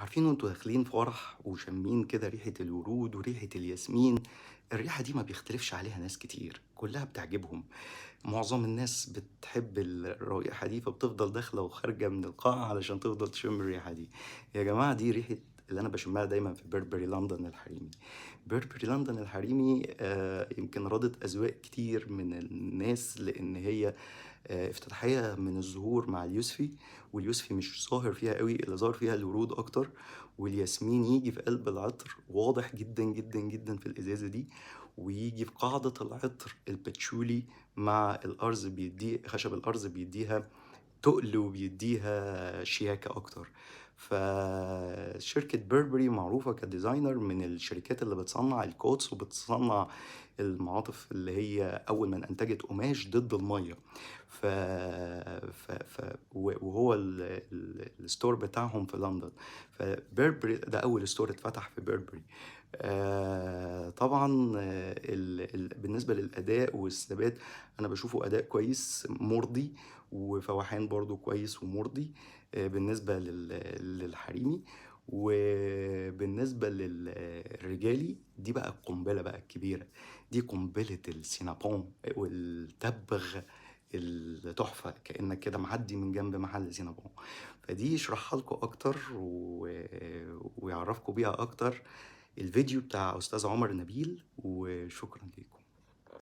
عارفين وانتوا داخلين فرح وشامين كده ريحة الورود وريحة الياسمين. الريحة دي ما بيختلفش عليها ناس كتير، كلها بتعجبهم. معظم الناس بتحب الرائحة دي، فبتفضل داخلة وخارجة من القاعة علشان تفضل تشم الريحة دي. يا جماعة، دي ريحة اللي أنا بشمها دايما في بيربري لندن الحريمي. بيربري لندن الحريمي يمكن راضت أذواق كتير من الناس، لأن هي افتتاحية من الزهور مع اليوسفي. واليوسفي مش ظاهر فيها قوي، اللي ظاهر فيها الورود أكتر. والياسمين يجي في قلب العطر واضح جدا جدا جدا في الإزازة دي. ويجي في قاعدة العطر الباتشولي مع الأرز، بيديه خشب الأرز، بيديها تقل وبيديها شياكة أكتر. فشركة بيربري معروفة كديزاينر، من الشركات اللي بتصنع الكوتس وبتصنع المعاطف اللي هي أول من أنتجت قماش ضد المية. ف... وهو الستور بتاعهم في لندن. فبيربري ده أول ستور اتفتح في بيربري. طبعا بالنسبة للأداء والثبات، أنا بشوفه أداء كويس مرضي، وفواحان برضو كويس ومرضي بالنسبة للحريمي. وبالنسبة للرجالي، دي بقى القنبلة بقى الكبيرة. دي قنبلة السينابون والتبغ التحفة، كأنك كده معدي من جنب محل سينابون. فدي يشرحها لكم أكتر ويعرفكم بيها أكتر الفيديو بتاع أستاذ عمر نبيل. وشكرا لكم.